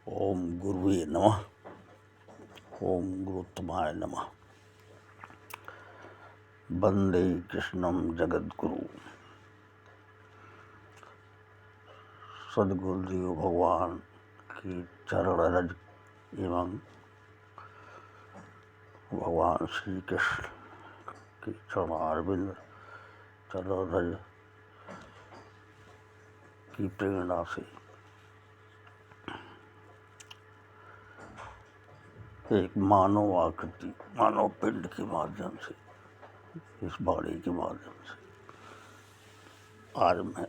ओम गुरुवे नमः। ओम गुरुत्तमाय नमः। वंदे कृष्णं जगद्गुरु। सद्गुरुदेव भगवान की चरण रज एवं भगवान श्री कृष्ण की चरणारविंद चरण रज की प्रेरणा से एक मानव आकृति, मानव पिंड के माध्यम से, इस वाणी के माध्यम से आज मैं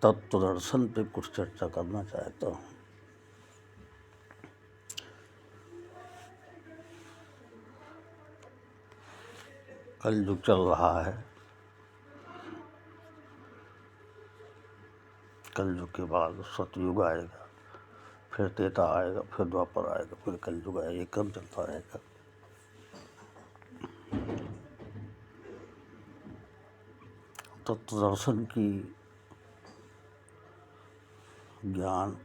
तत्व दर्शन पे कुछ चर्चा करना चाहता हूँ। कलयुग चल रहा है। कलयुग के बाद सतयुग आएगा, फिर त्रेता आएगा, फिर द्वापर आएगा, फिर कलयुग आएगा। ये क्रम चलता रहेगा। तत्व दर्शन की ज्ञान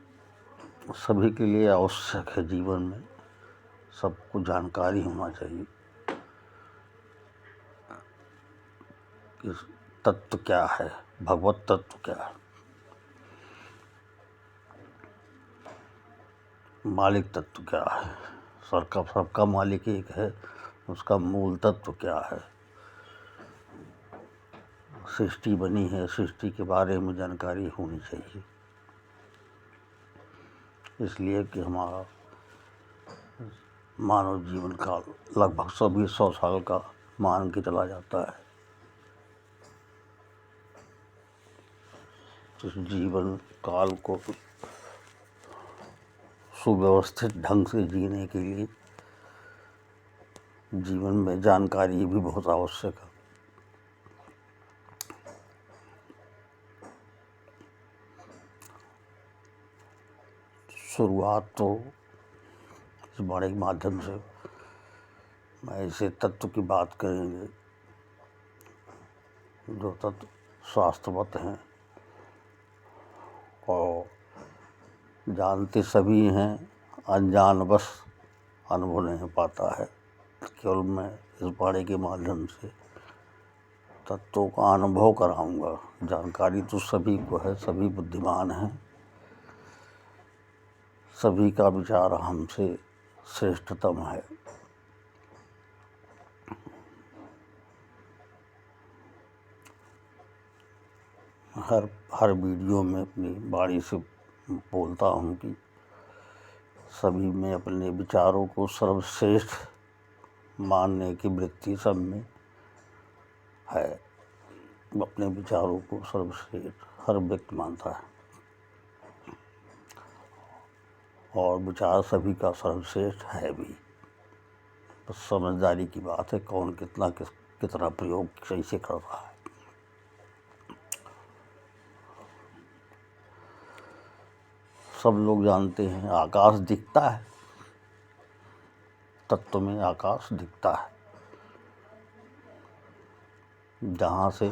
सभी के लिए आवश्यक है। जीवन में सबको जानकारी होना चाहिए कि तत्व क्या है, भगवत तत्व क्या है, मालिक तत्व क्या है। सबका मालिक एक है, उसका मूल तत्व क्या है। सृष्टि बनी है, सृष्टि के बारे में जानकारी होनी चाहिए, इसलिए कि हमारा मानव जीवन काल लगभग सभी 100 साल का मान के चला जाता है। तो इस जीवन काल को सुव्यवस्थित ढंग से जीने के लिए जीवन में जानकारी भी बहुत आवश्यक है। शुरुआत तो इस वाणी के माध्यम से मैं ऐसे तत्व की बात करेंगे जो तत्व शास्त्रवत हैं और जानते सभी हैं, अनजानवश अनुभव नहीं पाता है। केवल मैं इस वाणी के माध्यम से तत्वों का अनुभव कराऊंगा। जानकारी तो सभी को है, सभी बुद्धिमान हैं, सभी का विचार हमसे श्रेष्ठतम है। हर वीडियो में अपनी वाणी से बोलता हूँ कि सभी में अपने विचारों को सर्वश्रेष्ठ मानने की वृत्ति सब में है। अपने विचारों को सर्वश्रेष्ठ हर व्यक्ति मानता है और विचार सभी का सर्वश्रेष्ठ है भी। बस समझदारी की बात है, कौन कितना प्रयोग कैसे कर रहा है। सब लोग जानते हैं आकाश दिखता है, तत्व में आकाश दिखता है, जहाँ से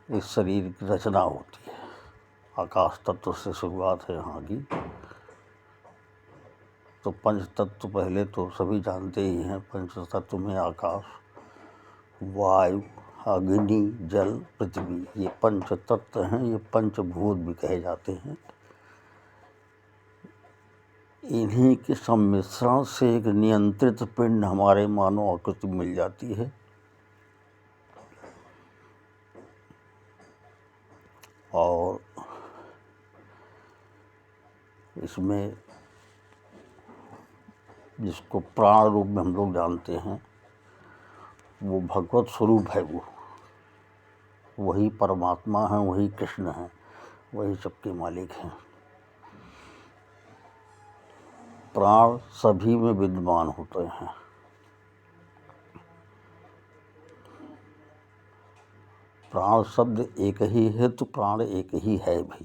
इस शरीर की रचना होती है। आकाश तत्व से शुरुआत है यहाँ की। तो पंच तत्व पहले तो सभी जानते ही हैं। पंच तत्व में आकाश, वायु, अग्नि, जल, पृथ्वी, ये पंच तत्व हैं। ये पंचभूत भी कहे जाते हैं। इन्हीं के सम्मिश्रण से एक नियंत्रित पिंड हमारे मानव आकृति मिल जाती है। और इसमें जिसको प्राण रूप में हम लोग जानते हैं, वो भगवत स्वरूप है। वही परमात्मा है, वही कृष्ण है, वही सबके मालिक हैं। प्राण सभी में विद्यमान होते हैं। प्राण शब्द एक ही है तो प्राण एक ही है भी।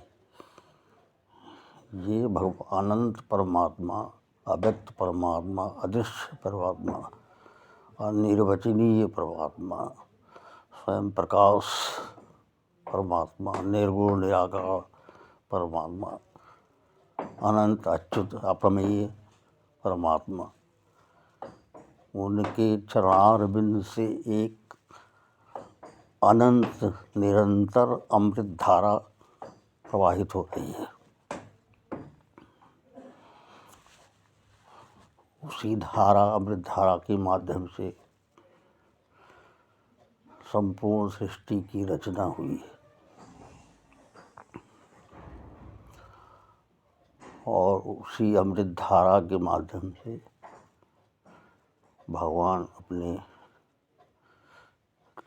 ये अनंत परमात्मा, अव्यक्त परमात्मा, अदृश्य परमात्मा, अनिर्वचनीय परमात्मा, स्वयं प्रकाश परमात्मा, निर्गुण निराकार परमात्मा, अनंत अच्युत अप्रमेय परमात्मा, उनके चरणारविंद से एक अनंत निरंतर अमृत धारा प्रवाहित हो रही है। उसी धारा, अमृत धारा के माध्यम से संपूर्ण सृष्टि की रचना हुई है और उसी अमृत धारा के माध्यम से भगवान अपने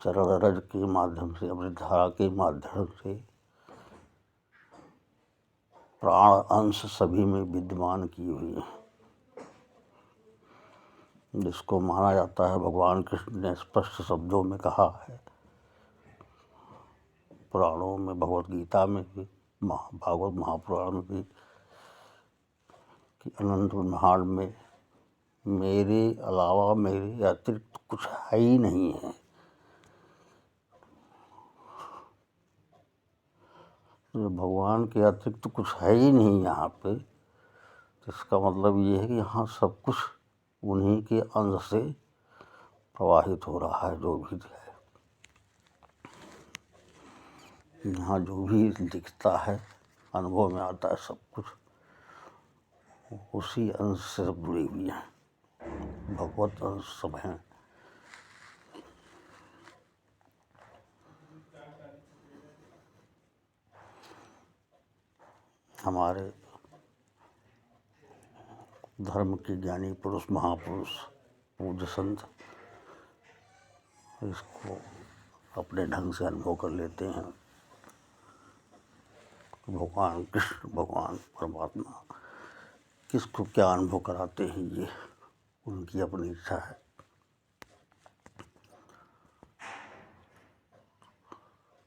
चरण रज के माध्यम से, अमृत धारा के माध्यम से प्राण अंश सभी में विद्यमान की हुई है, जिसको माना जाता है। भगवान कृष्ण ने स्पष्ट शब्दों में कहा है पुराणों में, भगवत गीता में भी, भागवत महापुराण में भी, कि अनंत ब्रह्मांड में मेरे अलावा, मेरे अतिरिक्त कुछ है ही नहीं है। तो भगवान के अतिरिक्त कुछ है ही नहीं यहाँ पे, तो इसका मतलब ये है कि यहाँ सब कुछ उन्हीं के अंश से प्रवाहित हो रहा है। जो भी है यहाँ, जो भी दिखता है, अनुभव में आता है, सब कुछ उसी अंश से सब जुड़ी हुई हैं, भगवत अंश सब हैं। हमारे धर्म के ज्ञानी पुरुष, महापुरुष, पूज्य संत इसको अपने ढंग से अनुभव कर लेते हैं। भगवान कृष्ण, भगवान परमात्मा किसको क्या अनुभव कराते हैं, ये उनकी अपनी इच्छा है।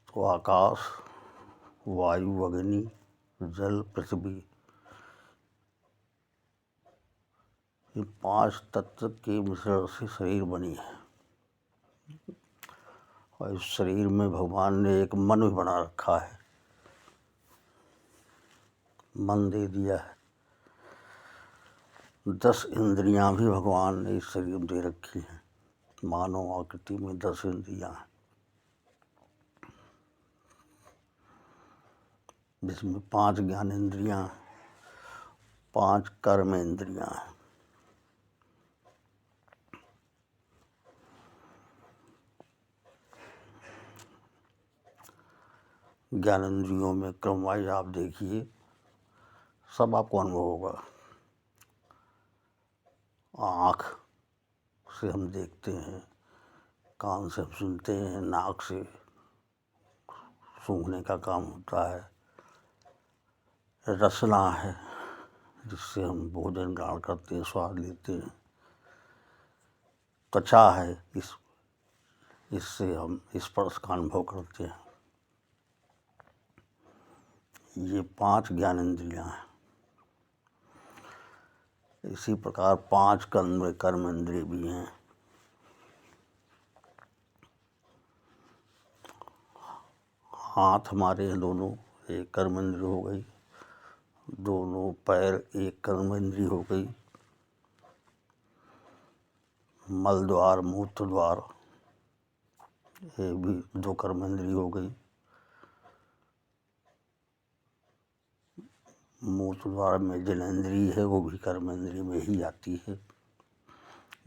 तो आकाश, वायु, अग्नि, जल, पृथ्वी, ये 5 तत्व के मिश्रण से शरीर बनी है और इस शरीर में भगवान ने एक मन भी बना रखा है, मन दे दिया है। 10 इंद्रियां भी भगवान ने इस शरीर में दे रखी हैं। मानव आकृति में 10 इंद्रियां हैं, जिसमें 5 ज्ञान इंद्रियां, 5 कर्म इंद्रियां हैं। ज्ञान इंद्रियों में क्रम वाइज आप देखिए, सब आपको अनुभव होगा। आँख से हम देखते हैं, कान से हम सुनते हैं, नाक से सूंघने का काम होता है, रसना है जिससे हम भोजन ग्रहण करते हैं, स्वाद लेते हैं, त्वचा है इससे हम स्पर्श का अनुभव करते हैं। ये 5 ज्ञान इंद्रियां हैं। इसी प्रकार 5 कर्म इंद्रिय भी हैं। हाथ हमारे हैं दोनों, एक कर्म इंद्रिय हो गई। दोनों पैर एक कर्म इंद्रिय हो गई। मल द्वार, मूत्र द्वार, ये भी 2 कर्म इंद्रिय हो गई। मूत्र द्वार में जनेंद्रिय है, वो भी कर्म इंद्रिय में ही आती है।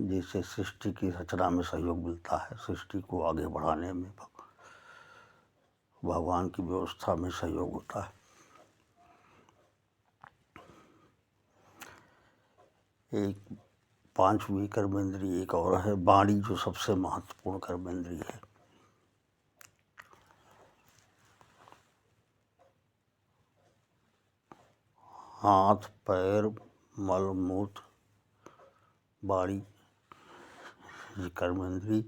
जिससे सृष्टि की रचना में सहयोग मिलता है, सृष्टि को आगे बढ़ाने में भगवान की व्यवस्था में सहयोग होता है। एक 5वीं कर्म इंद्रिय एक और है, वाणी, जो सबसे महत्वपूर्ण कर्म इंद्रिय है। हाथ, पैर, मल, मूत्र, वाणी, ये कर्म इंद्रिय।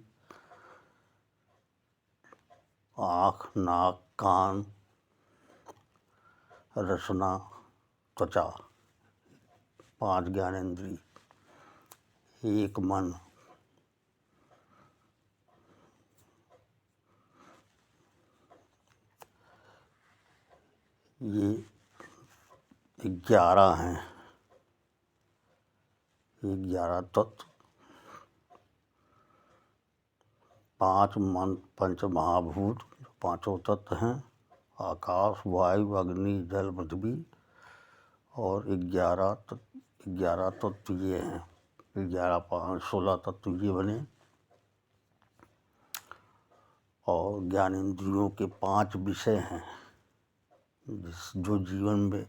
आँख, नाक, कान, रसना, त्वचा, 5 ज्ञान इंद्रिय। एक मन, ये 11 हैं, ये 11 तत्व, 5 पंच महाभूत, पांचों तत्व हैं, आकाश, वायु, अग्नि, जल, पृथ्वी, और 11 तत्व ये हैं। 11 5 16 तत्व ये बने, और ज्ञानेंद्रियों के 5 विषय हैं जो जीवन में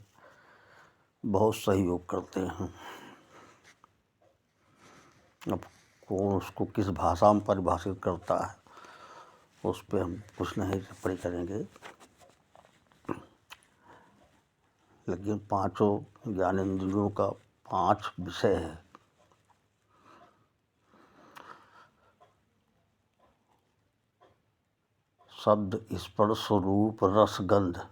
बहुत सहयोग करते हैं। अब कौन उसको किस भाषा में परिभाषित करता है उस पर हम कुछ नहीं टिप्पणी करेंगे, लेकिन पांचों ज्ञानेंद्रियों का 5 विषय है। शब्द, स्पर्श, रूप, रस, गंध।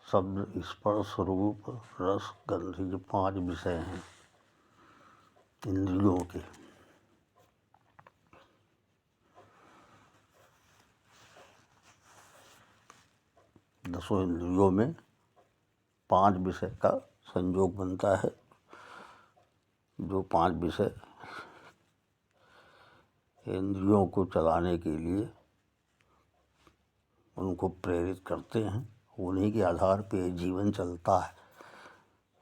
शब्द, स्पर्श, रूप, रस, गंध, ये 5 विषय हैं इंद्रियों के। दसों इंद्रियों में 5 विषय का संयोग बनता है, जो 5 विषय इंद्रियों को चलाने के लिए उनको प्रेरित करते हैं। उन्हीं के आधार पे जीवन चलता है।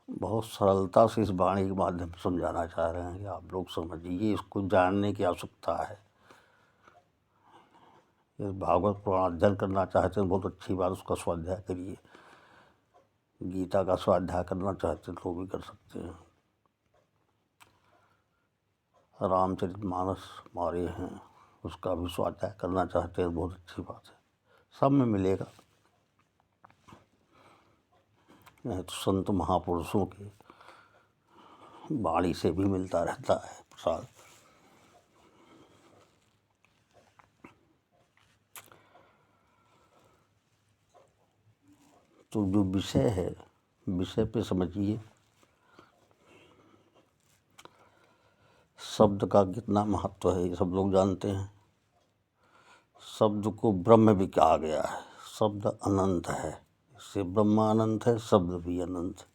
बहुत सरलता से इस वाणी के माध्यम से समझाना चाह रहे हैं कि आप लोग समझिए, इसको जानने की आवश्यकता है। इस भागवत पुराण अध्ययन करना चाहते हैं बहुत अच्छी बात, उसका स्वाध्याय करिए। गीता का स्वाध्याय करना चाहते हैं तो भी कर सकते हैं। रामचरितमानस हमारे हैं, उसका भी स्वाध्याय करना चाहते हैं, बहुत अच्छी बात है। सब में मिलेगा, नहीं तो संत महापुरुषों की वाणी से भी मिलता रहता है प्रसाद। तो जो विषय है, विषय पे समझिए। शब्द का कितना महत्व है ये सब लोग जानते हैं। शब्द को ब्रह्म भी कहा गया है। शब्द अनंत है, इससे ब्रह्म अनंत है, शब्द भी अनंत है।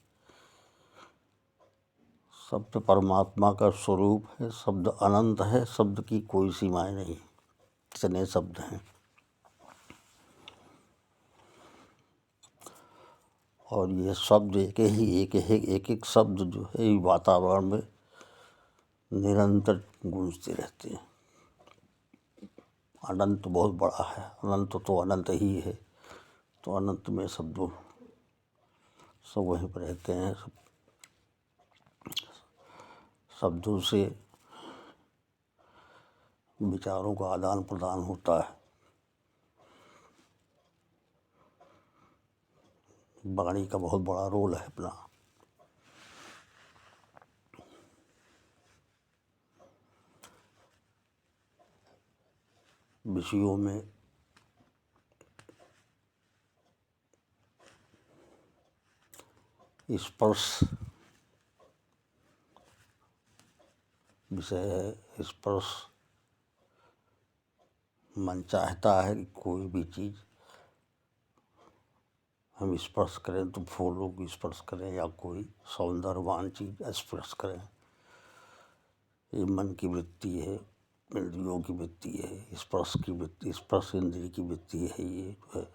शब्द परमात्मा का स्वरूप है, शब्द अनंत है, शब्द की कोई सीमाएं नहीं, इतने शब्द हैं। और ये शब्द एक शब्द जो है वातावरण में निरंतर गूंजते रहते हैं। अनंत बहुत बड़ा है, अनंत तो अनंत ही है, तो अनंत में शब्दों सब वहीं पर रहते हैं। शब्दों से विचारों का आदान प्रदान होता है। वाणी का बहुत बड़ा रोल है अपना। विषयों में स्पर्श विषय है। स्पर्श मन चाहता है कि कोई भी चीज़ हम स्पर्श करें, तो फूलों की स्पर्श करें या कोई सौंदर्यवान चीज़ स्पर्श करें। ये मन की वृत्ति है, इंद्रियों की वृत्ति है, स्पर्श की वृत्ति, स्पर्श इंद्रिय की वृत्ति है। ये जो है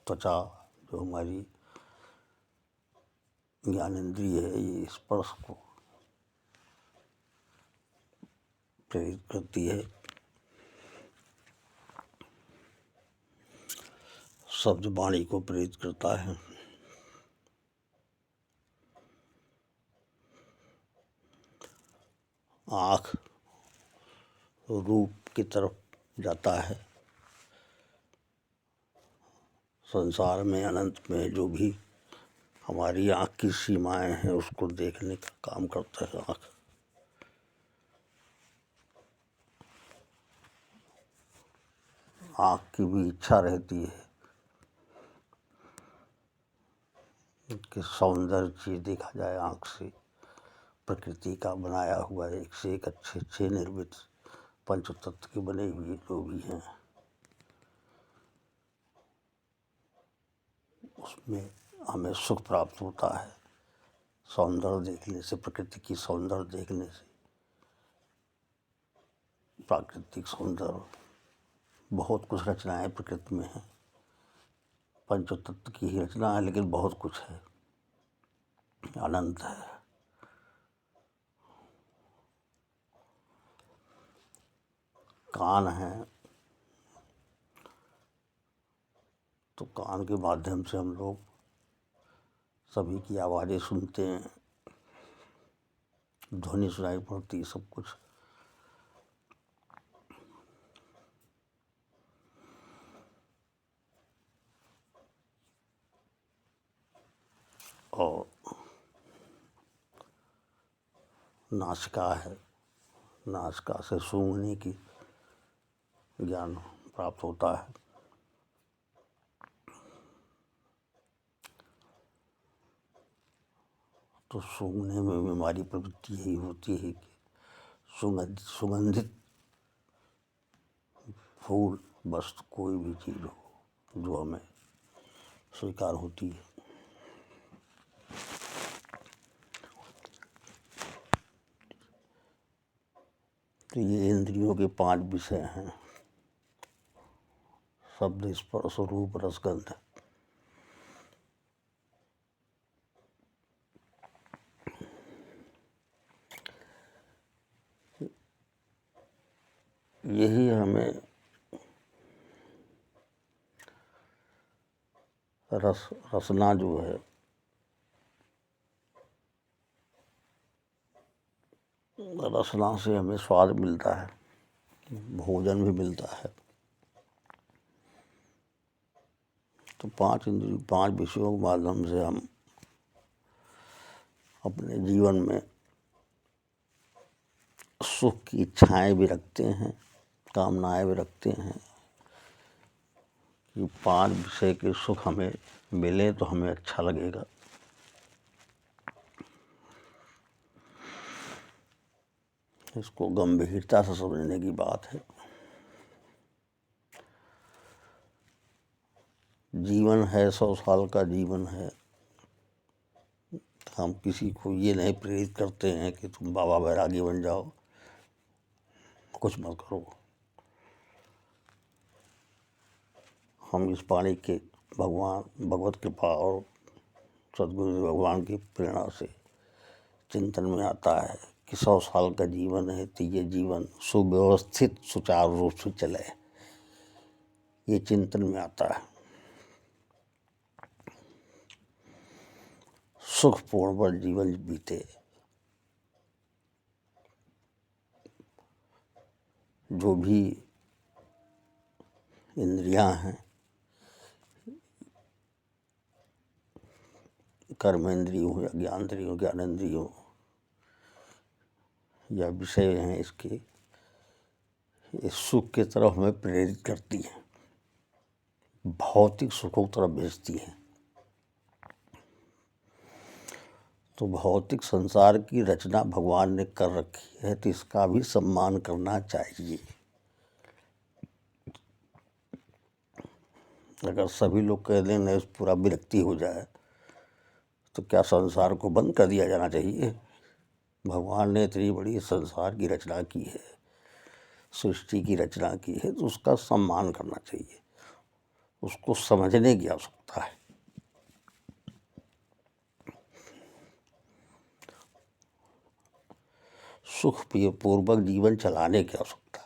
त्वचा जो हमारी ज्ञानेंद्रिय है, ये स्पर्श को प्रेरित करती है। शब्द वाणी को प्रेरित करता है। आँख रूप की तरफ जाता है। संसार में अनंत में जो भी हमारी आँख की सीमाएं हैं उसको देखने का काम करता है आँख। आँख की भी इच्छा रहती है कि सौंदर्य चीज़ देखा जाए आँख से। प्रकृति का बनाया हुआ एक से एक अच्छे अच्छे निर्मित पंचतत्व के बने हुए जो भी हैं उसमें हमें सुख प्राप्त होता है। सौंदर्य देखने से, प्रकृति की सौंदर्य देखने से, प्राकृतिक सौंदर्य, बहुत कुछ रचनाएं प्रकृति में हैं। पंचतत्व की ही रचना है लेकिन बहुत कुछ है, अनंत है। कान है तो कान के माध्यम से हम लोग सभी की आवाज़ें सुनते हैं, ध्वनि सुनाई पड़ती है, सब कुछ। और नासिका है, नासिका से सूंघने की ज्ञान प्राप्त होता है। तो सूंघने में भी हमारी प्रवृत्ति यही होती है कि सुगंधित फूल, वस्तु, कोई भी चीज़ हो जो हमें स्वीकार होती है। तो ये इंद्रियों के 5 विषय हैं: शब्द, स्पर्श, रूप, रस, गंध। यही हमें रसना जो है, रसना से हमें स्वाद मिलता है, भोजन भी मिलता है। तो 5 इंद्रियों, 5 विषयों के माध्यम से हम अपने जीवन में सुख की इच्छाएं भी रखते हैं, कामनाएं भी रखते हैं कि 5 विषय के सुख हमें मिले तो हमें अच्छा लगेगा। इसको गंभीरता से समझने की बात है। जीवन है, 100 साल का जीवन है। हम किसी को ये नहीं प्रेरित करते हैं कि तुम बाबा बैरागी बन जाओ, कुछ मत करो। हम इस पानी के भगवान, भगवत कृपा और सदगुरु भगवान की प्रेरणा से चिंतन में आता है कि 100 साल का जीवन है तो ये जीवन सुव्यवस्थित, सुचारू रूप से चले, ये चिंतन में आता है। सुखपूर्ण पर जीवन बीते। जो भी इंद्रियां हैं, कर्मेंद्रियों या ज्ञानेंद्रियों, ज्ञानेंद्रियों या विषय हैं इसके, इस सुख के तरफ हमें प्रेरित करती हैं, भौतिक सुखों की तरफ भेजती हैं। तो भौतिक संसार की रचना भगवान ने कर रखी है तो इसका भी सम्मान करना चाहिए। अगर सभी लोग कह दें नहीं, पूरा विरक्ति हो जाए, तो क्या संसार को बंद कर दिया जाना चाहिए? भगवान ने इतनी बड़ी संसार की रचना की है, सृष्टि की रचना की है, तो उसका सम्मान करना चाहिए, उसको समझने की आवश्यकता है। सुख पूर्वक जीवन चलाने की आवश्यकता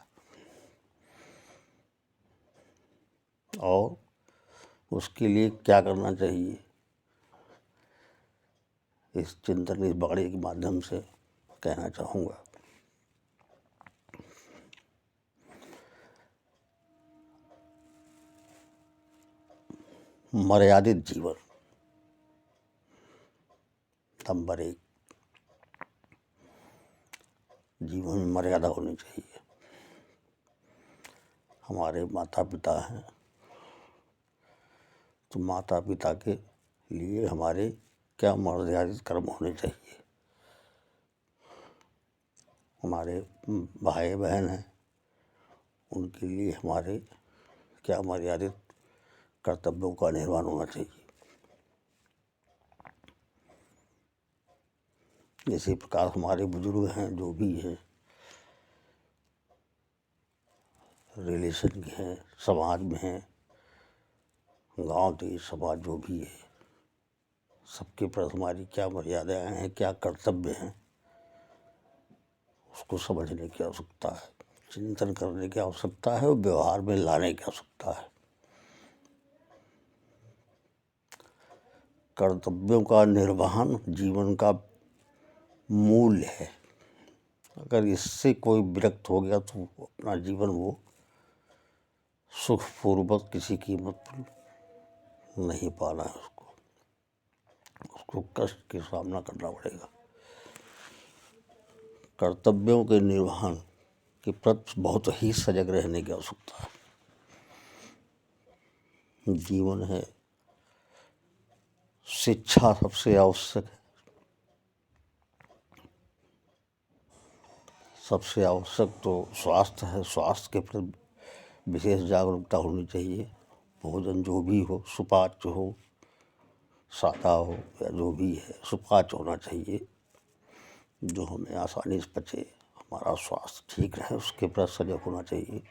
है और उसके लिए क्या करना चाहिए, इस चिंतन, इस बाणी के माध्यम से कहना चाहूँगा। मर्यादित जीवन नंबर 1। जीवन में मर्यादा होनी चाहिए। हमारे माता पिता हैं तो माता पिता के लिए हमारे क्या मर्यादित कर्म होने चाहिए। हमारे भाई बहन हैं उनके लिए हमारे क्या मर्यादित कर्तव्यों का निर्वहन होना चाहिए। इसी प्रकार हमारे बुजुर्ग हैं, जो भी हैं, रिलेशन के हैं, समाज में हैं, गांव देश समाज जो भी है, सबके प्रति हमारी क्या मर्यादाएं हैं, क्या कर्तव्य हैं, उसको समझने की आवश्यकता है, चिंतन करने की आवश्यकता है और व्यवहार में लाने की आवश्यकता है। कर्तव्यों का निर्वहन जीवन का मूल है। अगर इससे कोई विरक्त हो गया तो अपना जीवन वो सुखपूर्वक किसी कीमत पर नहीं पाना है, उसको कष्ट के सामना करना पड़ेगा। कर्तव्यों के निर्वहन के प्रति बहुत ही सजग रहने की आवश्यकता है। जीवन है, शिक्षा सबसे आवश्यक है, सबसे आवश्यक तो स्वास्थ्य है। स्वास्थ्य के प्रति विशेष जागरूकता होनी चाहिए। भोजन जो भी हो, सुपाच्य हो, सादा हो या जो भी है, सुपाच्य होना चाहिए, जो हमें आसानी से पचे, हमारा स्वास्थ्य ठीक रहे, उसके प्रति सजग होना चाहिए।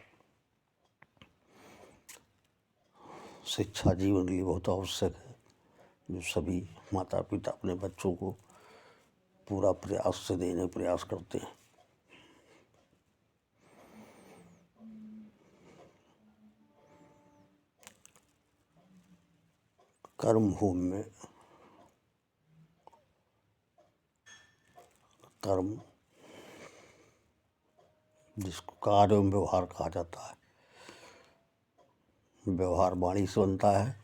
शिक्षा जीवन के लिए बहुत आवश्यक है, जो सभी माता पिता अपने बच्चों को पूरा प्रयास से देने प्रयास करते हैं। कर्म भूमि में कर्म, जिसको कार्य एवं व्यवहार कहा जाता है, व्यवहार वाणी से बनता है,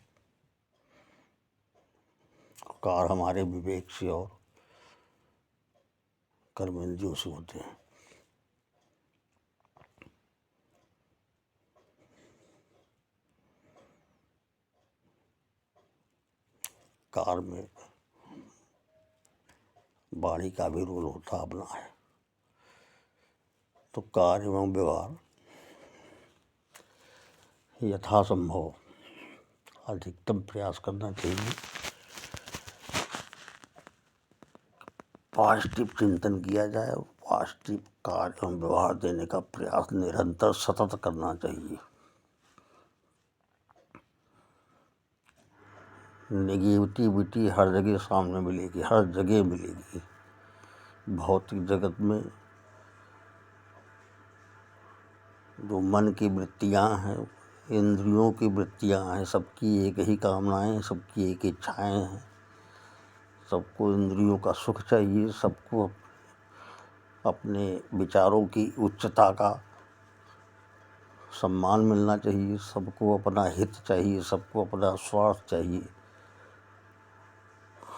कार्य हमारे विवेक से और कर्मेंद्रियों से होते हैं। कार्य में वाणी का भी रोल होता अपना है। तो कार्य एवं व्यवहार यथासंभव अधिकतम प्रयास करना चाहिए। पॉजिटिव चिंतन किया जाए, पॉजिटिव कार्य एवं व्यवहार देने का प्रयास निरंतर सतत करना चाहिए। नेगेटिविटी हर जगह सामने मिलेगी, हर जगह मिलेगी। भौतिक जगत में जो मन की वृत्तियाँ हैं, इंद्रियों की वृत्तियाँ हैं, सबकी एक ही कामनाएं, सबकी एक इच्छाएं हैं। सबको इंद्रियों का सुख चाहिए, सबको अपने विचारों की उच्चता का सम्मान मिलना चाहिए, सबको अपना हित चाहिए, सबको अपना स्वार्थ चाहिए,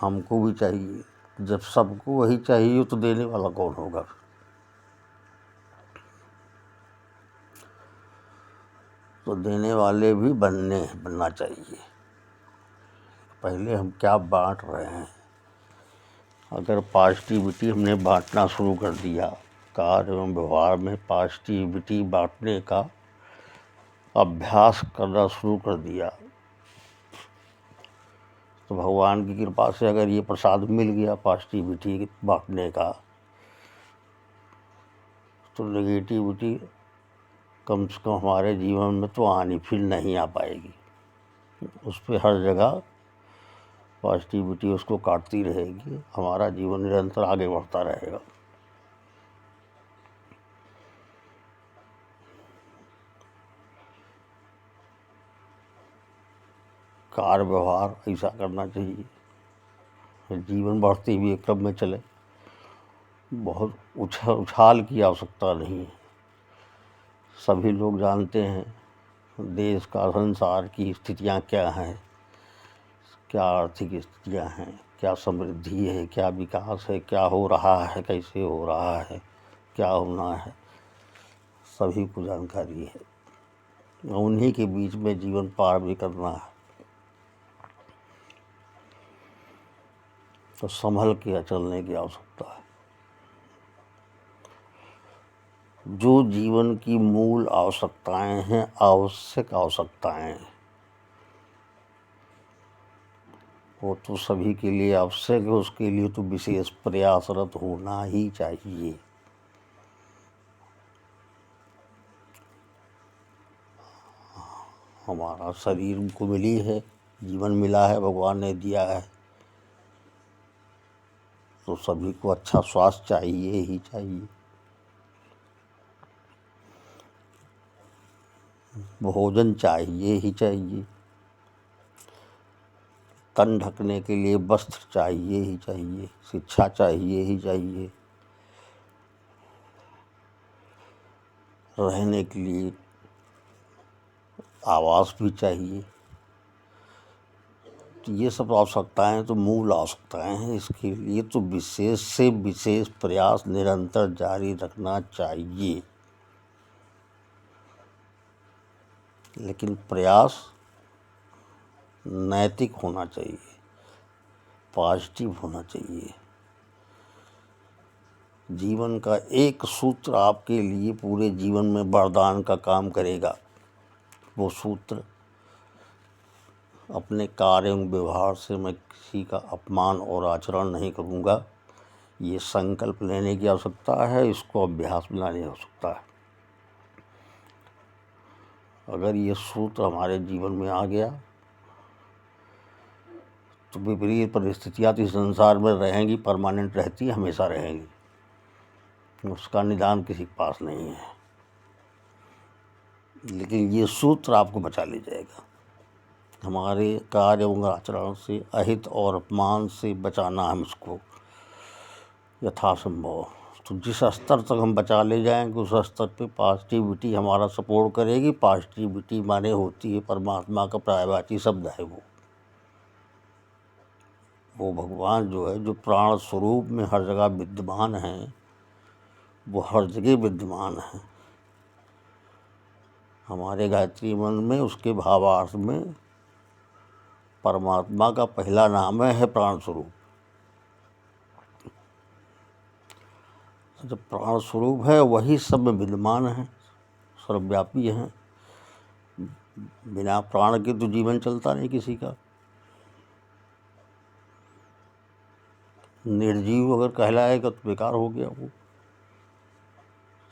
हमको भी चाहिए। जब सबको वही चाहिए तो देने वाला कौन होगा? तो देने वाले भी बनना चाहिए। पहले हम क्या बांट रहे हैं? अगर पॉजिटिविटी हमने बांटना शुरू कर दिया, कार्य एवं व्यवहार में पॉजिटिविटी बांटने का अभ्यास करना शुरू कर दिया, तो भगवान की कृपा से अगर ये प्रसाद मिल गया पॉजिटिविटी बांटने का, तो नेगेटिविटी कम से कम हमारे जीवन में तो आनी फिर नहीं आ पाएगी। उस पर हर जगह पॉजिटिविटी उसको काटती रहेगी, हमारा जीवन निरंतर आगे बढ़ता रहेगा। कार्य व्यवहार ऐसा करना चाहिए जीवन बढ़ते हुए क्रम में चले। बहुत उछाल की आवश्यकता नहीं है। सभी लोग जानते हैं देश का, संसार की स्थितियाँ क्या हैं, क्या आर्थिक स्थितियाँ हैं, क्या समृद्धि है, क्या विकास है, क्या हो रहा है, कैसे हो रहा है, क्या होना है, सभी को जानकारी है। उन्हीं के बीच में जीवन पार भी करना है, तो संभल के चलने की आवश्यकता है। जो जीवन की मूल आवश्यकताएं हैं, आवश्यक आवश्यकताएं, वो तो सभी के लिए आवश्यक है। उसके लिए तो विशेष प्रयासरत होना ही चाहिए। हमारा शरीर को मिली है, जीवन मिला है, भगवान ने दिया है, तो सभी को अच्छा स्वास्थ्य चाहिए ही चाहिए। भोजन चाहिए ही चाहिए। तन ढकने के लिए वस्त्र चाहिए ही चाहिए। शिक्षा चाहिए ही चाहिए। रहने के लिए आवास भी चाहिए। तो ये सब आवश्यकताएं तो मूल आवश्यकताएं हैं। इसके लिए तो विशेष से विशेष प्रयास निरंतर जारी रखना चाहिए। लेकिन प्रयास नैतिक होना चाहिए, पॉजिटिव होना चाहिए। जीवन का एक सूत्र आपके लिए पूरे जीवन में वरदान का काम करेगा। वो सूत्र, अपने कार्य एवं व्यवहार से मैं किसी का अपमान और आचरण नहीं करूँगा। ये संकल्प लेने की आवश्यकता है, इसको अभ्यास में लाने की आवश्यकता है। अगर ये सूत्र हमारे जीवन में आ गया तो विपरीत परिस्थितियाँ तो इस संसार में रहेंगी, परमानेंट रहती, हमेशा रहेंगी। उसका निदान किसी के पास नहीं है। लेकिन ये सूत्र आपको बचा ले जाएगा। हमारे कार्य एवं आचरण से, अहित और अपमान से बचाना हम इसको यथासंभव। तो जिस स्तर तक हम बचा ले जाएंगे उस स्तर पे पॉजिटिविटी हमारा सपोर्ट करेगी। पॉजिटिविटी माने होती है परमात्मा का पर्यायवाची शब्द है। वो भगवान जो है, जो प्राण स्वरूप में हर जगह विद्यमान है, वो हर जगह विद्यमान है। हमारे गायत्री मंत्र में उसके भावार्थ में परमात्मा का पहला नाम है प्राण स्वरूप। जब प्राण स्वरूप है वही सब में विद्यमान है, सर्वव्यापी है। बिना प्राण के तो जीवन चलता नहीं किसी का। निर्जीव अगर कहलाएगा तो बेकार हो गया वो।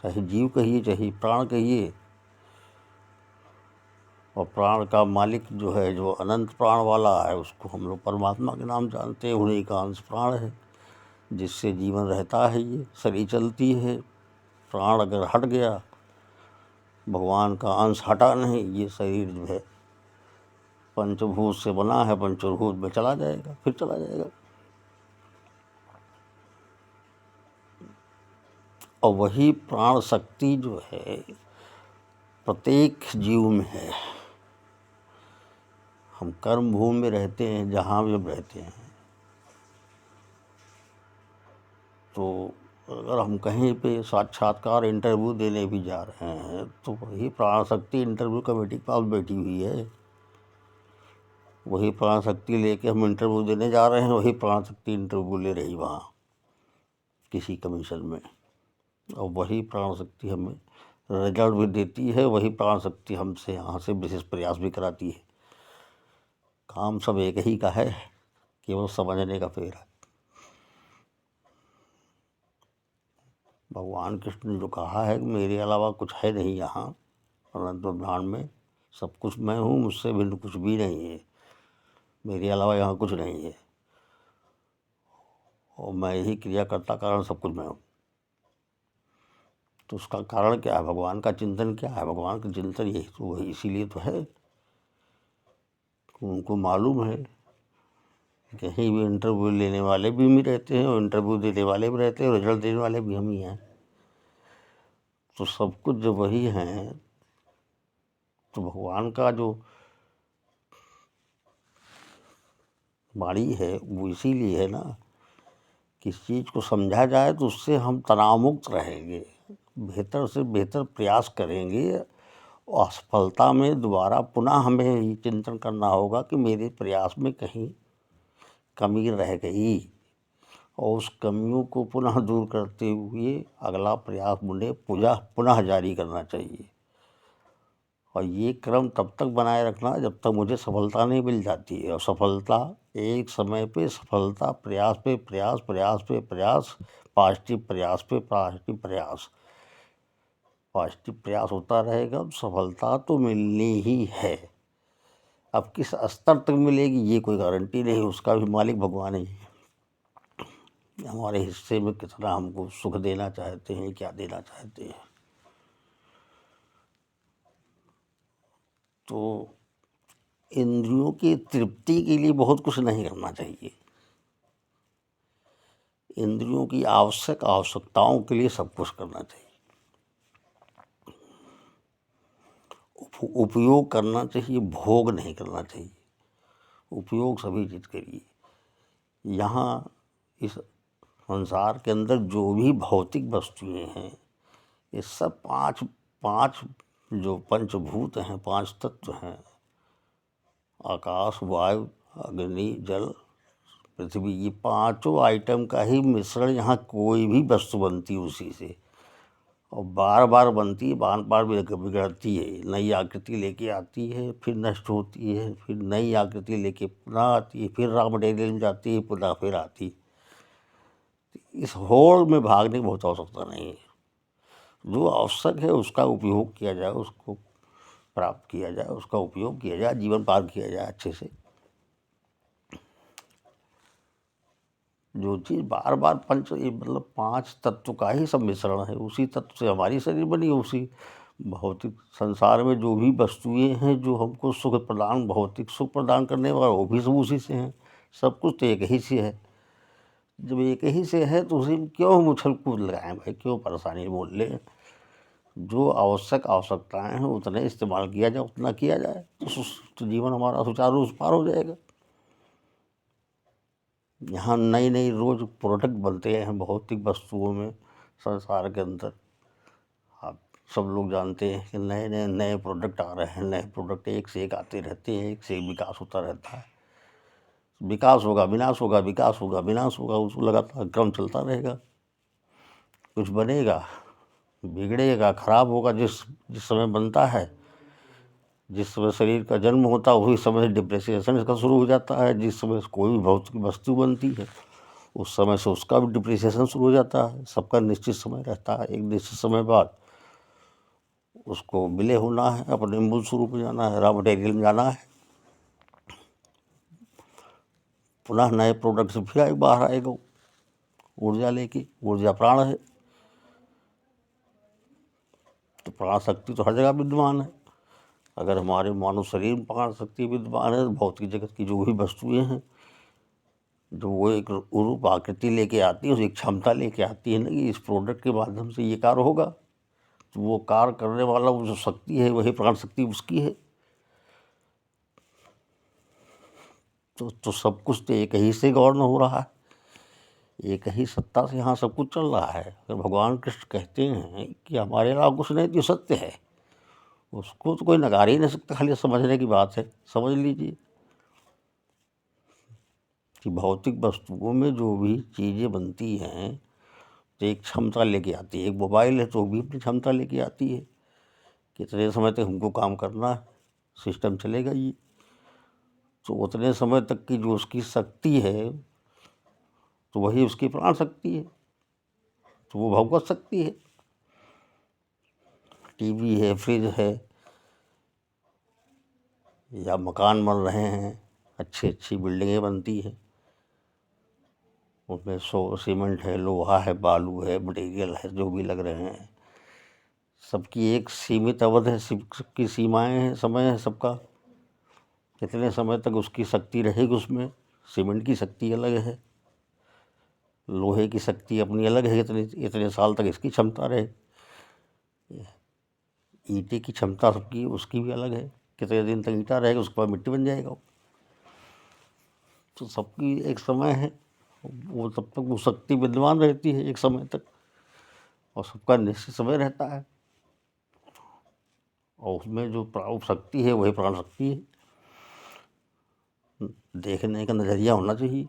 चाहे जीव कहिए चाहे प्राण कहिए। और प्राण का मालिक जो है, जो अनंत प्राण वाला है, उसको हम लोग परमात्मा के नाम जानते हैं। उन्हीं का अंश प्राण है, जिससे जीवन रहता है। ये शरीर चलती है। प्राण अगर हट गया, भगवान का अंश हटा नहीं, ये शरीर जो है पंचभूत से बना है, पंचभूत में चला जाएगा, फिर चला जाएगा। और वही प्राण शक्ति जो है प्रत्येक जीव में है। हम कर्म भूमि में रहते हैं, जहाँ भी हम रहते हैं, तो अगर हम कहीं पे साक्षात्कार इंटरव्यू देने भी जा रहे हैं तो वही प्राण शक्ति इंटरव्यू कमेटी के पास बैठी हुई है। वही प्राण शक्ति लेके हम इंटरव्यू देने जा रहे हैं, वही प्राण शक्ति इंटरव्यू ले रही वहाँ किसी कमीशन में। और वही प्राण शक्ति हमें रिजल्ट भी देती है। वही प्राण शक्ति हमसे यहाँ से विशेष प्रयास भी कराती है। काम सब एक ही का है, केवल समझने का फेर है। भगवान कृष्ण ने जो कहा है कि मेरे अलावा कुछ है नहीं यहाँ अनंत ब्रह्मांड में, सब कुछ मैं हूँ, मुझसे भिन्न कुछ भी नहीं है, मेरे अलावा यहाँ कुछ नहीं है, और मैं ही क्रिया करता कारण सब कुछ मैं हूँ। तो उसका कारण क्या है? भगवान का चिंतन क्या है? भगवान का चिंतन यही तो वही, इसीलिए तो है। उनको मालूम है कहीं भी इंटरव्यू लेने वाले भी हम ही रहते हैं, और इंटरव्यू देने वाले भी रहते हैं, और रिजल्ट देने वाले भी हम ही हैं। तो सब कुछ जब वही हैं, तो भगवान का जो वाणी है वो इसीलिए है ना, किस चीज़ को समझा जाए तो उससे हम तनाव मुक्त रहेंगे, बेहतर से बेहतर प्रयास करेंगे। और असफलता में दोबारा पुनः हमें ये चिंतन करना होगा कि मेरे प्रयास में कहीं कमी रह गई, और उस कमियों को पुनः दूर करते हुए अगला प्रयास मुझे पुनः जारी करना चाहिए। और ये क्रम तब तक बनाए रखना जब तक मुझे सफलता नहीं मिल जाती है। और सफलता एक समय पे सफलता, प्रयास पे प्रयास, प्रयास पे प्रयास, पॉजिटिव प्रयास पे पॉजिटिव प्रयास, पॉजिटिव प्रयास होता रहेगा तो सफलता तो मिलनी ही है। अब किस स्तर तक मिलेगी ये कोई गारंटी नहीं, उसका भी मालिक भगवान ही है। हमारे हिस्से में कितना हमको सुख देना चाहते हैं, क्या देना चाहते हैं। तो इंद्रियों की तृप्ति के लिए बहुत कुछ नहीं करना चाहिए। इंद्रियों की आवश्यकताओं के लिए सब कुछ करना चाहिए। उपयोग करना चाहिए, भोग नहीं करना चाहिए। उपयोग सभी चीज़ करिए। यहाँ इस संसार के अंदर जो भी भौतिक वस्तुएं हैं, ये सब पांच पांच जो पंचभूत हैं, पांच तत्व हैं, आकाश, वायु, अग्नि, जल, पृथ्वी, ये पांचों आइटम का ही मिश्रण यहाँ कोई भी वस्तु बनती है उसी से। और बार बार बनती है, बार बार बिगड़ती है, नई आकृति लेके आती है, फिर नष्ट होती है, फिर नई आकृति लेके पुनः आती है, फिर रॉ मटेरियल में जाती है, पुनः फिर आती है। इस होड़ में भागने की बहुत आवश्यकता नहीं है। जो आवश्यक है उसका उपयोग किया जाए, उसको प्राप्त किया जाए, उसका उपयोग किया जाए, जीवन पार किया जाए अच्छे से। जो चीज़ बार बार मतलब पांच तत्व का ही सब मिश्रण है, उसी तत्व से हमारी शरीर बनी है। उसी भौतिक संसार में जो भी वस्तुएं हैं जो हमको सुख प्रदान, भौतिक सुख प्रदान करने वाला, वो भी सब उसी से हैं। सब कुछ तो एक ही से है। जब एक ही से है तो उसी में क्यों उछल कूद लगाएं भाई, क्यों परेशानी मोल लें। जो आवश्यकताएं हैं उतने इस्तेमाल किया जाए, उतना किया जाए तो जीवन हमारा सुचारू रूप से पार हो जाएगा। यहाँ नई नई रोज प्रोडक्ट बनते हैं भौतिक वस्तुओं में, संसार के अंदर। आप सब लोग जानते हैं कि नए प्रोडक्ट आ रहे हैं, नए प्रोडक्ट एक से एक आते रहते हैं, एक से एक विकास होता रहता है। विकास होगा, विनाश होगा, विकास होगा, विनाश होगा, उसको लगातार क्रम चलता रहेगा। कुछ बनेगा, बिगड़ेगा, खराब होगा। जिस समय बनता है, जिस समय शरीर का जन्म होता है, वही समय डिप्रेसिएशन इसका शुरू हो जाता है। जिस समय कोई भी भौतिक वस्तु बनती है, उस समय से उसका भी डिप्रिसिएशन शुरू हो जाता है। सबका निश्चित समय रहता है। एक निश्चित समय बाद उसको विलय होना है, अपने मूल स्वरूप में जाना है, रॉ मटेरियल में जाना है। पुनः नए प्रोडक्ट से फिर बाहर आएगा ऊर्जा लेके। ऊर्जा प्राण है, तो प्राण शक्ति तो हर जगह विद्यमान है। अगर हमारे मानव शरीर में प्राण शक्ति विद्यमान है तो भौतिक जगत की जो भी वस्तुएं हैं, जो वो एक रूप आकृति लेके आती है, उसे एक क्षमता लेके आती है ना कि इस प्रोडक्ट के माध्यम से ये कार्य होगा, तो वो कार्य करने वाला वो जो शक्ति है, वही प्राण शक्ति उसकी है। तो सब कुछ तो एक ही से गौण हो रहा है, एक ही सत्ता से यहाँ सब कुछ चल रहा है। अगर भगवान कृष्ण कहते हैं कि हमारे अलावा कुछ नहीं, तो सत्य है, उसको तो कोई नकार ही नहीं सकता। खाली समझने की बात है, समझ लीजिए कि भौतिक वस्तुओं में जो भी चीज़ें बनती हैं तो एक क्षमता लेके आती है। एक मोबाइल है तो भी अपनी क्षमता लेके आती है, कितने समय तक हमको काम करना है, सिस्टम चलेगा ये। तो उतने समय तक की जो उसकी शक्ति है, तो वही उसकी प्राण शक्ति है, तो वो भगवत शक्ति है। टीवी है, फ्रिज है, या मकान बन रहे हैं, अच्छी अच्छी बिल्डिंगें बनती हैं, उसमें सीमेंट है, लोहा है, बालू है, मटेरियल है, जो भी लग रहे हैं, सबकी एक सीमित अवधि है, सबकी सीमाएं हैं, समय है सबका। कितने समय तक उसकी शक्ति रहेगी उसमें। सीमेंट की शक्ति अलग है, लोहे की शक्ति अपनी अलग है, इतने साल तक इसकी क्षमता रहे। ईंटे की क्षमता सबकी उसकी भी अलग है, कितने दिन तक ईंटा रहेगा, उसके बाद मिट्टी बन जाएगा। तो सबकी एक समय है, वो तब तक वो शक्ति विद्यमान रहती है एक समय तक, और सबका निश्चित समय रहता है। और उसमें जो प्राण शक्ति है वही प्राण शक्ति है। देखने का नज़रिया होना चाहिए।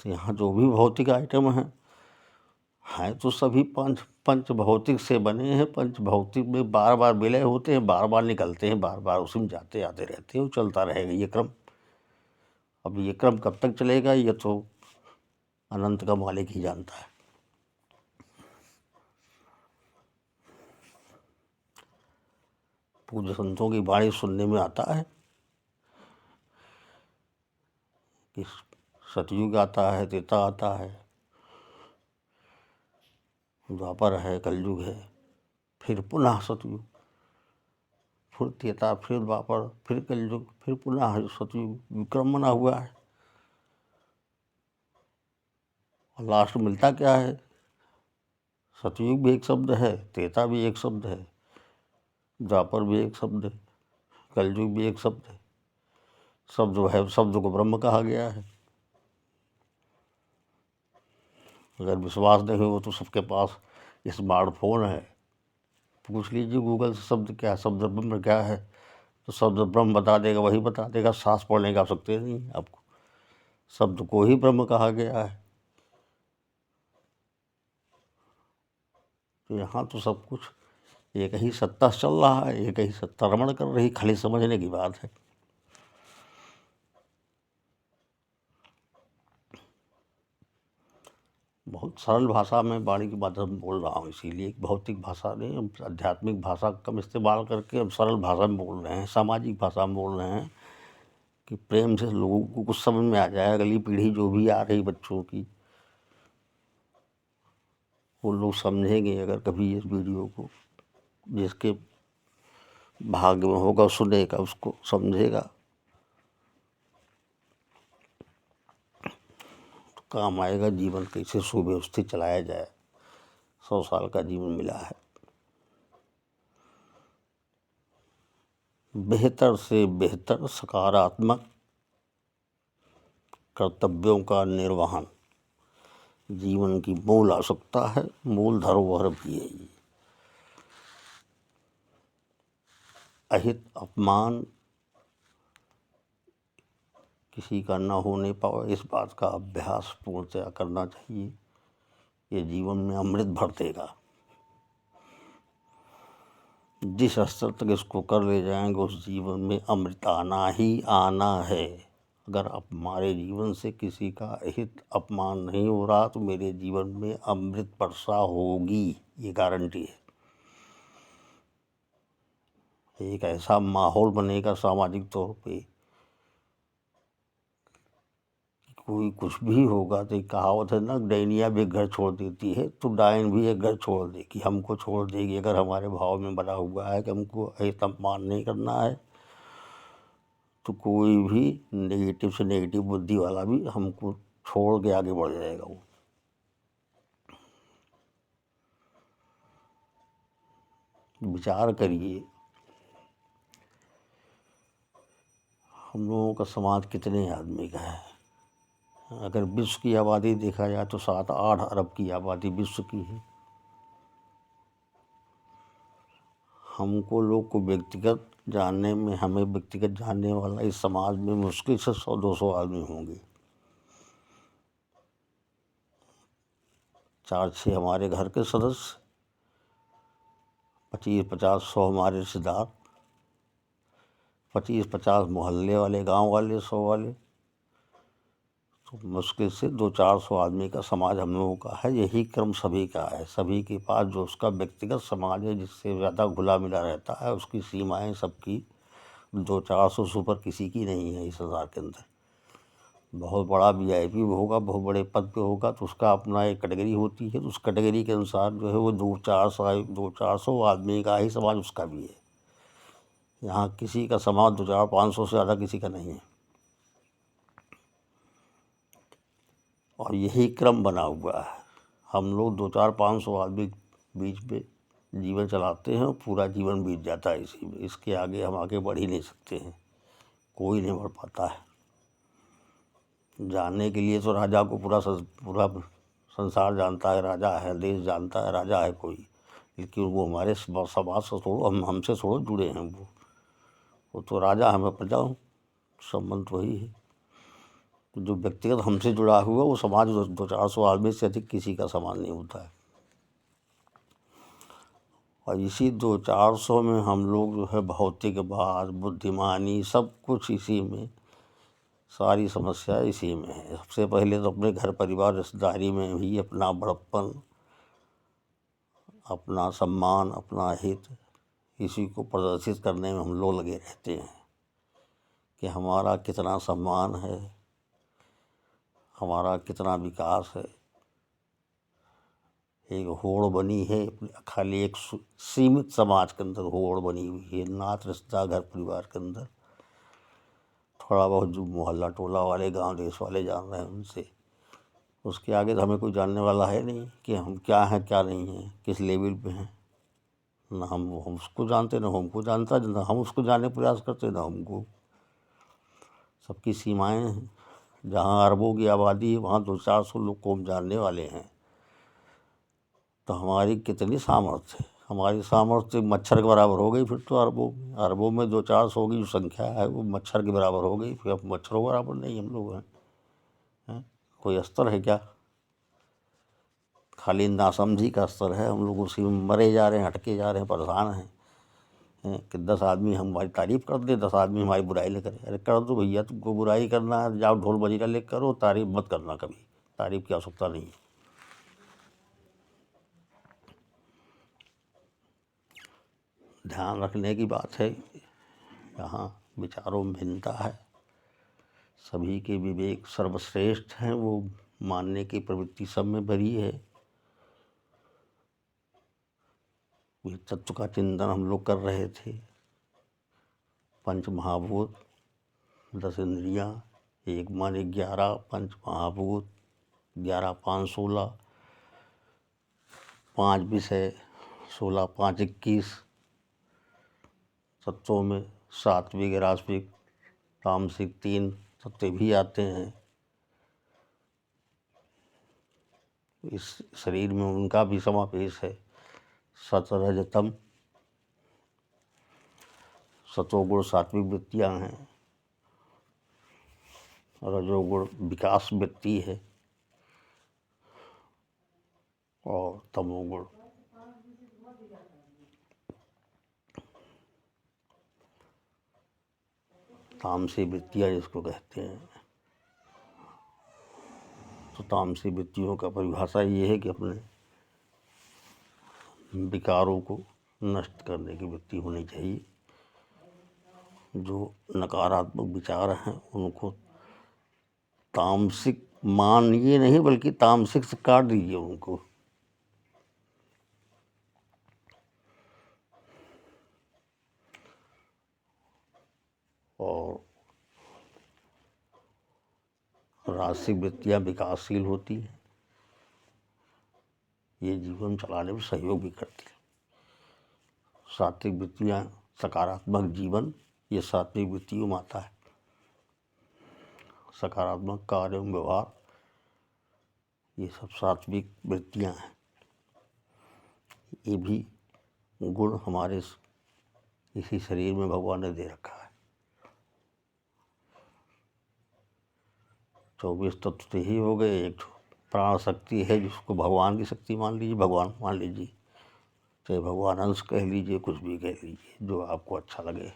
तो यहाँ जो भी भौतिक आइटम हैं तो सभी पंच भौतिक से बने हैं। पंच भौतिक में बार बार विलय होते हैं, बार बार निकलते हैं, बार बार उसी में जाते आते रहते हैं, वो चलता रहेगा ये क्रम। अब ये क्रम कब तक चलेगा ये तो अनंत का मालिक ही जानता है। पूज्य संतों की वाणी सुनने में आता है कि सतयुग आता है, त्रेता आता है, द्वापर है, कलयुग है, फिर पुनः सतयुग, फिर त्रेता, फिर द्वापर, फिर कलयुग, फिर पुनः सतयुग, विक्रम बना हुआ है। और लास्ट मिलता क्या है? सतयुग भी एक शब्द है, त्रेता भी एक शब्द है, द्वापर भी एक शब्द है, कलयुग भी एक शब्द है। शब्द है, शब्द को ब्रह्म कहा गया है। अगर विश्वास नहीं हो तो सबके पास स्मार्टफोन है, पूछ लीजिए गूगल से शब्द क्या है, शब्द ब्रह्म क्या है, तो शब्द ब्रह्म बता देगा, वही बता देगा। सांस पढ़ने की आवश्यकता नहीं है आपको, शब्द को ही ब्रह्म कहा गया है। तो यहाँ तो सब कुछ एक ही सत्ता चल रहा है, एक ही सत्ता रमण कर रही, खाली समझने की बात है। बहुत सरल भाषा में वाणी की बात हम बोल रहा हूँ, इसीलिए भौतिक भाषा नहीं, हम आध्यात्मिक भाषा का कम इस्तेमाल करके हम सरल भाषा में बोल रहे हैं, सामाजिक भाषा में बोल रहे हैं कि प्रेम से लोगों को कुछ समझ में आ जाए। अगली पीढ़ी जो भी आ रही बच्चों की, वो लोग समझेंगे अगर कभी इस वीडियो को, जिसके भाग्य में होगा सुनेगा, उसको समझेगा तो काम आएगा। जीवन कैसे सुव्यवस्थित चलाया जाए। 100 साल का जीवन मिला है, बेहतर से बेहतर सकारात्मक कर्तव्यों का निर्वहन जीवन की मूल आवश्यकता है, मूल धरोहर भी है ये। अहित अपमान किसी का न होने पाए, इस बात का अभ्यास पूर्णतया करना चाहिए। ये जीवन में अमृत भर देगा। जिस स्तर तक इसको कर ले जाएंगे उस जीवन में अमृत आना ही आना है। अगर हमारे जीवन से किसी का अहित अपमान नहीं हो रहा तो मेरे जीवन में अमृत वर्षा होगी, ये गारंटी है। एक ऐसा माहौल बनेगा सामाजिक तौर पे, कोई कुछ भी होगा तो एक कहावत है ना, डैनिया भी एक घर छोड़ देती है, तो डायन भी एक घर छोड़ देगी, हमको छोड़ देगी। अगर हमारे भाव में बना हुआ है कि हमको अहित अपमान नहीं करना है तो कोई भी नेगेटिव से नेगेटिव बुद्धि वाला भी हमको छोड़ के आगे बढ़ जाएगा। वो विचार करिए, हम लोगों का समाज कितने आदमी का है। अगर विश्व की आबादी देखा जाए तो 7-8 अरब की आबादी विश्व की है। हमको लोग को व्यक्तिगत जानने में, हमें व्यक्तिगत जानने वाला इस समाज में मुश्किल से 100-200 आदमी होंगे। 4-6 हमारे घर के सदस्य, 25-50-100 हमारे रिश्तेदार, 25-50 मोहल्ले वाले, गांव वाले, 100 वाले, तो मुश्किल से 200-400 आदमी का समाज हम लोगों का है। यही क्रम सभी का है। सभी के पास जो उसका व्यक्तिगत समाज है, जिससे ज़्यादा घुला मिला रहता है, उसकी सीमाएं सबकी 200-400 से ऊपर किसी की नहीं है इस संसार के अंदर। बहुत बड़ा VIP होगा, बहुत बड़े पद पे होगा तो उसका अपना एक कैटेगरी होती है, तो उस कैटेगरी के अनुसार जो है वो 200-400 आदमी का ही समाज उसका भी है। यहाँ किसी का समाज 200-500 से ज़्यादा किसी का नहीं है। और यही क्रम बना हुआ है। हम लोग 200-500 आदमी बीच में जीवन चलाते हैं और पूरा जीवन बीत जाता है इसी में। इसके आगे हम आगे बढ़ ही नहीं सकते हैं, कोई नहीं बढ़ पाता है। जानने के लिए तो राजा को पूरा संसार जानता है, राजा है, देश जानता है, राजा है कोई, लेकिन वो हमारे समाज से थोड़ो, हमसे थोड़ो जुड़े हैं। वो तो राजा है, मैं प्रजा हूँ, संबंध वही है। जो व्यक्तिगत हमसे जुड़ा हुआ वो समाज 200-400 आदमी से अधिक किसी का समान नहीं होता है। और इसी 200-400 में हम लोग जो है भौतिकवाद, बुद्धिमानी, सब कुछ इसी में, सारी समस्या इसी में है। सबसे पहले तो अपने घर परिवार रिश्तेदारी में भी अपना बड़प्पन, अपना सम्मान, अपना हित, इसी को प्रदर्शित करने में हम लोग लगे रहते हैं कि हमारा कितना सम्मान है, हमारा कितना विकास है। एक होड़ बनी है, खाली एक सीमित समाज के अंदर होड़ बनी हुई है, नात रिश्ता घर परिवार के अंदर। थोड़ा बहुत जो मोहल्ला टोला वाले, गांव देश वाले जान रहे हैं उनसे, उसके आगे तो हमें कोई जानने वाला है नहीं कि हम क्या हैं क्या नहीं हैं, किस लेवल पे हैं। ना हम उसको जानते, ना हमको जानता, ना हम उसको जानने का प्रयास करते, ना हमको। सबकी सीमाएं हैं। जहाँ अरबों की आबादी है वहाँ 200-400 लोग को हम जानने वाले हैं। तो हमारी कितनी सामर्थ्य है। हमारी सामर्थ्य मच्छर के बराबर हो गई फिर तो। अरबों में 200-400 की जो संख्या है वो मच्छर के बराबर हो गई। फिर अब मच्छरों बराबर नहीं हम लोग हैं। कोई स्तर है क्या? खाली नासमझी का स्तर है। हम लोग उसी में मरे जा रहे हैं, हटके जा रहे हैं, परेशान हैं कि 10 आदमी हमारी तारीफ़ कर दे, 10 आदमी हमारी बुराई न करे। अरे कर दो भैया, तुमको बुराई करना है जाओ ढोल बजीरा लेकर करो, तारीफ़ मत करना कभी। तारीफ़ की आवश्यकता नहीं है। ध्यान रखने की बात है, यहाँ विचारों में भिन्नता है। सभी के विवेक सर्वश्रेष्ठ हैं, वो मानने की प्रवृत्ति सब में भरी है। इस तत्व का चिंतन हम लोग कर रहे थे। पंच महाभूत, 10 इंद्रियाँ, 1 मन 11, पंच महाभूत 11 5 16, 5 विषय 16 5 21। तत्वों में सात्विक, राजसिक, तामसिक 3 तत्व भी आते हैं। इस शरीर में उनका भी समावेश है। सत्वरजतम, सतोगुण सात्विक वृत्तियाँ हैं, रजोगुण विकास वृत्ति है, और तमोगुण तामसी वृत्तियाँ जिसको कहते हैं। तो तामसी वृत्तियों का परिभाषा ये है कि अपने विकारों को नष्ट करने की वृत्ति होनी चाहिए। जो नकारात्मक विचार हैं उनको तामसिक मानिए नहीं, बल्कि तामसिक से काट दीजिए उनको। और राजसिक वृत्तियाँ विकासशील होती हैं, ये जीवन चलाने में सहयोग भी करती है। सात्विक वृत्तियाँ सकारात्मक जीवन, ये सात्विक वृत्तियों में आता है। सकारात्मक कार्य एवं व्यवहार, ये सब सात्विक वृत्तियाँ हैं। ये भी गुण हमारे इसी शरीर में भगवान ने दे रखा है। 24 तत्व तो ही हो गए। एक प्राण शक्ति है जिसको भगवान की शक्ति मान लीजिए, भगवान मान लीजिए, चाहे भगवान अंश कह लीजिए, कुछ भी कह लीजिए, जो आपको अच्छा लगे।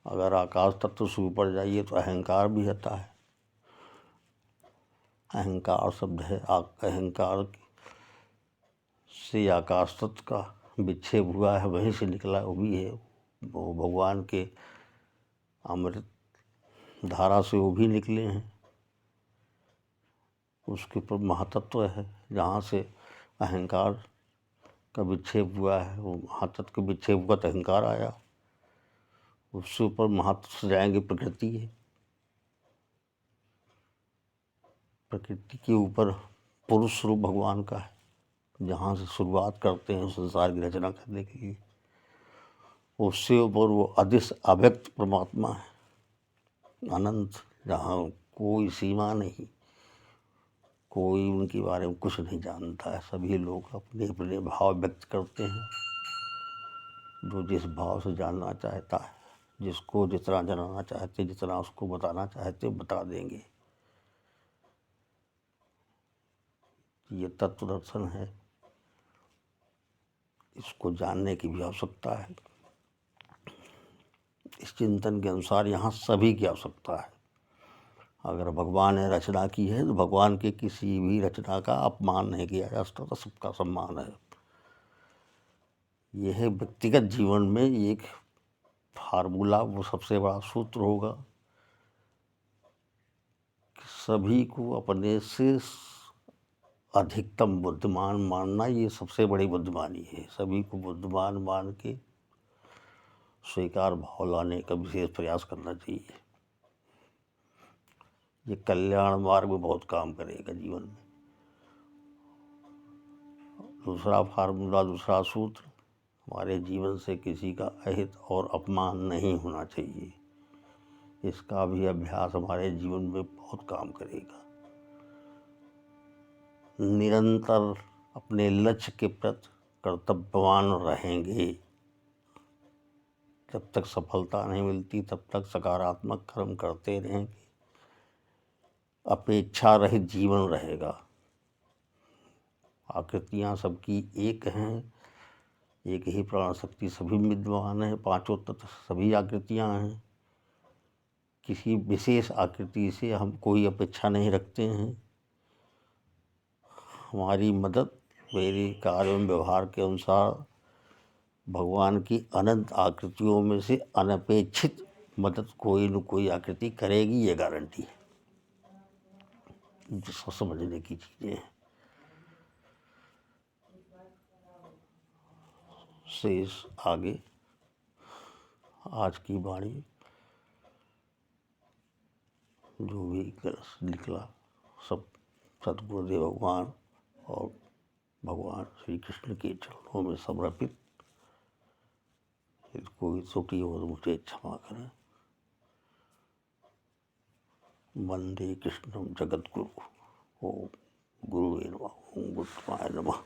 अगर आकाश तत्व से ऊपर जाइए तो अहंकार भी आता है। अहंकार शब्द है, अहंकार से आकाश तत्व का विक्षेप हुआ है, वहीं से निकला वो भी है। वो भगवान के अमृत धारा से वो भी निकले हैं। उसके ऊपर महातत्व है, जहाँ से अहंकार का विक्षेप हुआ है, वो महातत्व का विक्षेप हुआ तो अहंकार आया। उससे ऊपर महातत्व से जाएंगे प्रकृति है। प्रकृति के ऊपर पुरुष रूप भगवान का है, जहाँ से शुरुआत करते हैं संसार की रचना करने के लिए। उससे ऊपर वो अदृश्य अव्यक्त परमात्मा है, अनंत, जहाँ कोई सीमा नहीं, कोई उनके बारे में कुछ नहीं जानता है। सभी लोग अपने अपने भाव व्यक्त करते हैं। जो जिस भाव से जानना चाहता है, जिसको जितना जानना चाहते, जितना उसको बताना चाहते बता देंगे। ये तत्व दर्शन है, इसको जानने की भी आवश्यकता है। इस चिंतन के अनुसार यहाँ सभी की आवश्यकता है। अगर भगवान ने रचना की है तो भगवान के किसी भी रचना का अपमान नहीं किया जा सकता, तो सबका सम्मान है। यह व्यक्तिगत जीवन में एक फार्मूला, वो सबसे बड़ा सूत्र होगा कि सभी को अपने से अधिकतम बुद्धिमान मानना, ये सबसे बड़ी बुद्धिमानी है। सभी को बुद्धिमान मान के स्वीकार भाव लाने का विशेष प्रयास करना चाहिए। ये कल्याण मार्ग में बहुत काम करेगा जीवन में। दूसरा फार्मूला, दूसरा सूत्र, हमारे जीवन से किसी का अहित और अपमान नहीं होना चाहिए। इसका भी अभ्यास हमारे जीवन में बहुत काम करेगा। निरंतर अपने लक्ष्य के प्रति कर्तव्यवान रहेंगे। जब तक सफलता नहीं मिलती तब तक सकारात्मक कर्म करते रहेंगे। अपेक्षा रहित जीवन रहेगा। आकृतियाँ सबकी एक हैं, एक ही प्राण शक्ति सभी में विद्यमान है, पांचों तत्व सभी आकृतियाँ हैं। किसी विशेष आकृति से हम कोई अपेक्षा नहीं रखते हैं। हमारी मदद मेरे कार्य एवं व्यवहार के अनुसार भगवान की अनंत आकृतियों में से अनपेक्षित मदद कोई न कोई आकृति करेगी, ये गारंटी है। जिसको समझने की चीज़ें हैं। शेष आगे आज की वाणी जो भी निकला सब सद्गुरुदेव भगवान और भगवान श्री कृष्ण के चरणों में समर्पित। कोई त्रुटि हो तो मुझे क्षमा करें। वंदे कृष्णम जगद्गुरु। ओम गुरुवे नमः। ओम गुरुत्वाय नमः।